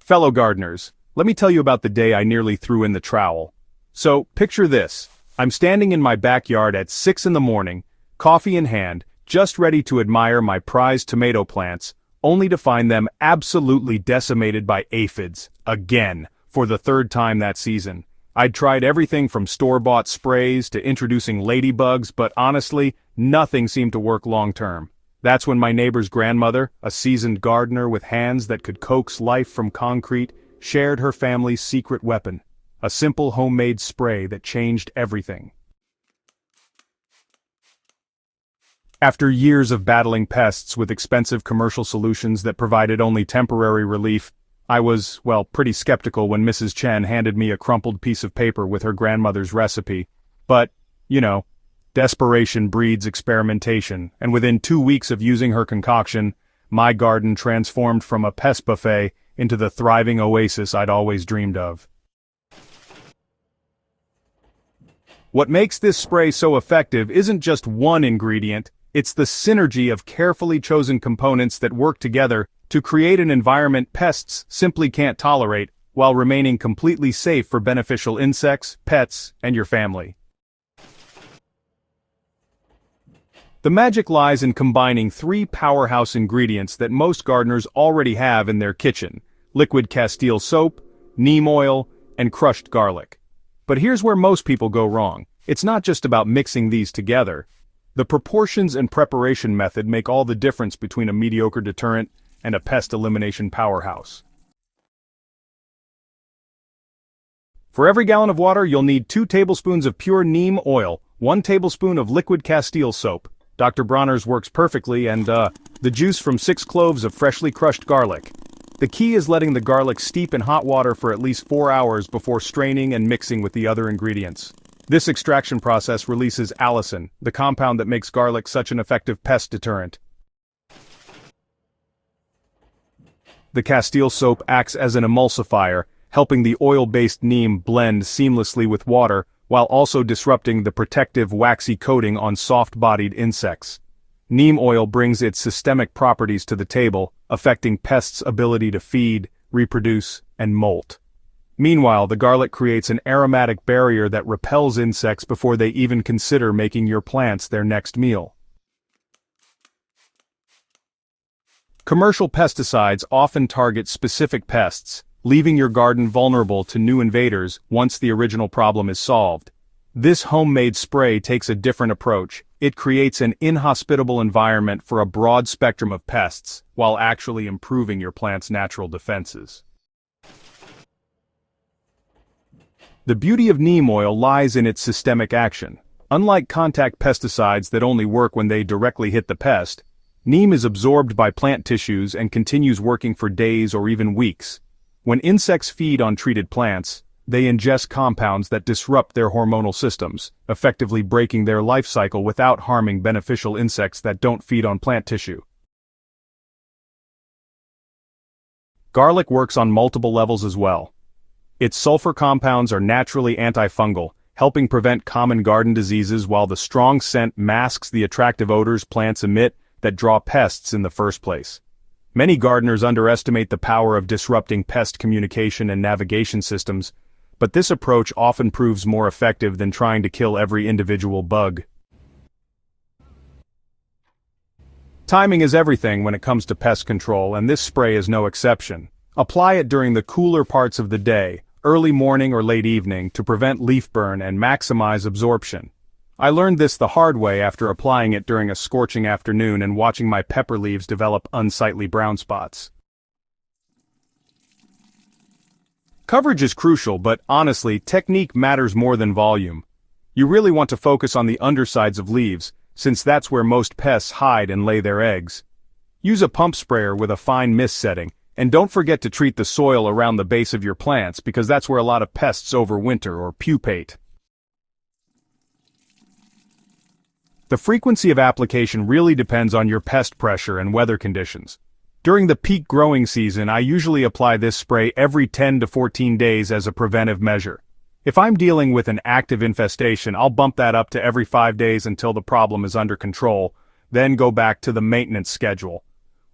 Fellow gardeners, let me tell you about the day I nearly threw in the trowel. So, picture this. I'm standing in my backyard at 6 in the morning, coffee in hand, just ready to admire my prized tomato plants, only to find them absolutely decimated by aphids, again, for the third time that season. I'd tried everything from store-bought sprays to introducing ladybugs, but honestly, nothing seemed to work long-term. That's when my neighbor's grandmother, a seasoned gardener with hands that could coax life from concrete, shared her family's secret weapon, a simple homemade spray that changed everything. After years of battling pests with expensive commercial solutions that provided only temporary relief, I was, well, pretty skeptical when Mrs. Chen handed me a crumpled piece of paper with her grandmother's recipe. But, desperation breeds experimentation, and within 2 weeks of using her concoction, my garden transformed from a pest buffet into the thriving oasis I'd always dreamed of. What makes this spray so effective isn't just one ingredient, it's the synergy of carefully chosen components that work together to create an environment pests simply can't tolerate, while remaining completely safe for beneficial insects, pets, and your family. The magic lies in combining 3 powerhouse ingredients that most gardeners already have in their kitchen: liquid castile soap, neem oil, and crushed garlic. But here's where most people go wrong. It's not just about mixing these together. The proportions and preparation method make all the difference between a mediocre deterrent and a pest elimination powerhouse. For every gallon of water, you'll need 2 tablespoons of pure neem oil, 1 tablespoon of liquid castile soap, Dr. Bronner's works perfectly, and the juice from 6 cloves of freshly crushed garlic. The key is letting the garlic steep in hot water for at least 4 hours before straining and mixing with the other ingredients. This extraction process releases allicin, the compound that makes garlic such an effective pest deterrent. The castile soap acts as an emulsifier, helping the oil-based neem blend seamlessly with water, while also disrupting the protective waxy coating on soft-bodied insects. Neem oil brings its systemic properties to the table, affecting pests' ability to feed, reproduce, and molt. Meanwhile, the garlic creates an aromatic barrier that repels insects before they even consider making your plants their next meal. Commercial pesticides often target specific pests, leaving your garden vulnerable to new invaders once the original problem is solved. This homemade spray takes a different approach. It creates an inhospitable environment for a broad spectrum of pests, while actually improving your plant's natural defenses. The beauty of neem oil lies in its systemic action. Unlike contact pesticides that only work when they directly hit the pest, neem is absorbed by plant tissues and continues working for days or even weeks. When insects feed on treated plants, they ingest compounds that disrupt their hormonal systems, effectively breaking their life cycle without harming beneficial insects that don't feed on plant tissue. Garlic works on multiple levels as well. Its sulfur compounds are naturally antifungal, helping prevent common garden diseases, while the strong scent masks the attractive odors plants emit that draw pests in the first place. Many gardeners underestimate the power of disrupting pest communication and navigation systems, but this approach often proves more effective than trying to kill every individual bug. Timing is everything when it comes to pest control, and this spray is no exception. Apply it during the cooler parts of the day, early morning or late evening, to prevent leaf burn and maximize absorption. I learned this the hard way after applying it during a scorching afternoon and watching my pepper leaves develop unsightly brown spots. Coverage is crucial, but honestly, technique matters more than volume. You really want to focus on the undersides of leaves, since that's where most pests hide and lay their eggs. Use a pump sprayer with a fine mist setting, and don't forget to treat the soil around the base of your plants, because that's where a lot of pests overwinter or pupate. The frequency of application really depends on your pest pressure and weather conditions. During the peak growing season, I usually apply this spray every 10 to 14 days as a preventive measure. If I'm dealing with an active infestation, I'll bump that up to every 5 days until the problem is under control, then go back to the maintenance schedule.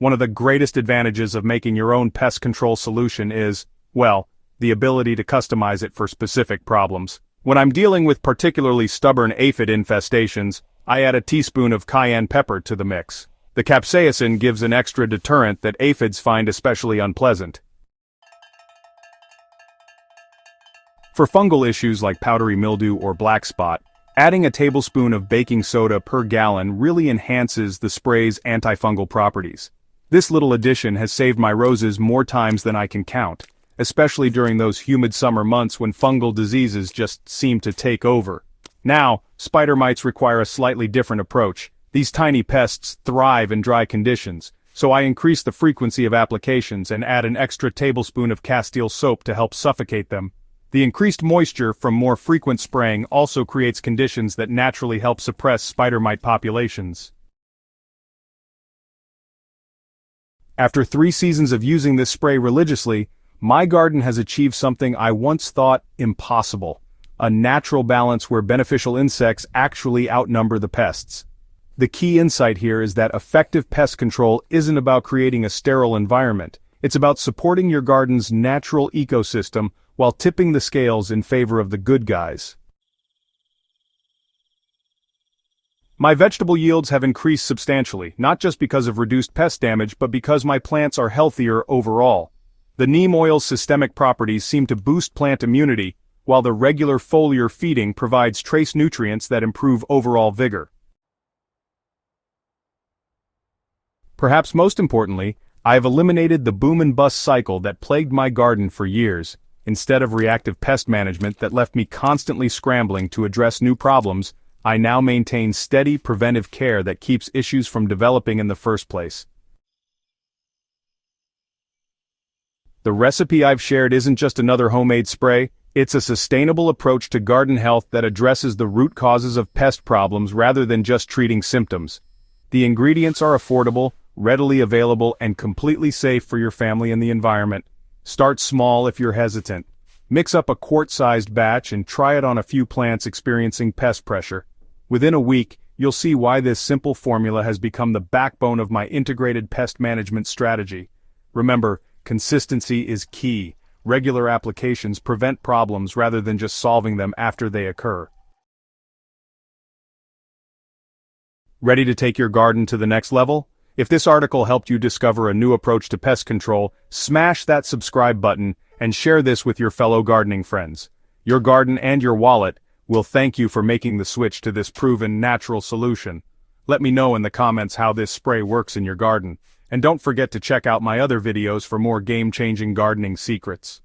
One of the greatest advantages of making your own pest control solution is, well, the ability to customize it for specific problems. When I'm dealing with particularly stubborn aphid infestations, I add a teaspoon of cayenne pepper to the mix. The capsaicin gives an extra deterrent that aphids find especially unpleasant. For fungal issues like powdery mildew or black spot, adding a tablespoon of baking soda per gallon really enhances the spray's antifungal properties. This little addition has saved my roses more times than I can count, especially during those humid summer months when fungal diseases just seem to take over. Now, spider mites require a slightly different approach. These tiny pests thrive in dry conditions, so I increase the frequency of applications and add an extra tablespoon of castile soap to help suffocate them. The increased moisture from more frequent spraying also creates conditions that naturally help suppress spider mite populations. After 3 seasons of using this spray religiously, my garden has achieved something I once thought impossible: a natural balance where beneficial insects actually outnumber the pests. The key insight here is that effective pest control isn't about creating a sterile environment. It's about supporting your garden's natural ecosystem while tipping the scales in favor of the good guys. My vegetable yields have increased substantially, not just because of reduced pest damage, but because my plants are healthier overall. The neem oil's systemic properties seem to boost plant immunity, while the regular foliar feeding provides trace nutrients that improve overall vigor. Perhaps most importantly, I have eliminated the boom and bust cycle that plagued my garden for years. Instead of reactive pest management that left me constantly scrambling to address new problems, I now maintain steady preventive care that keeps issues from developing in the first place. The recipe I've shared isn't just another homemade spray, it's a sustainable approach to garden health that addresses the root causes of pest problems rather than just treating symptoms. The ingredients are affordable, readily available, and completely safe for your family and the environment. Start small if you're hesitant. Mix up a quart-sized batch and try it on a few plants experiencing pest pressure. Within a week, you'll see why this simple formula has become the backbone of my integrated pest management strategy. Remember, consistency is key. Regular applications prevent problems rather than just solving them after they occur. Ready to take your garden to the next level? If this article helped you discover a new approach to pest control, smash that subscribe button and share this with your fellow gardening friends. Your garden and your wallet will thank you for making the switch to this proven natural solution. Let me know in the comments how this spray works in your garden, and don't forget to check out my other videos for more game-changing gardening secrets.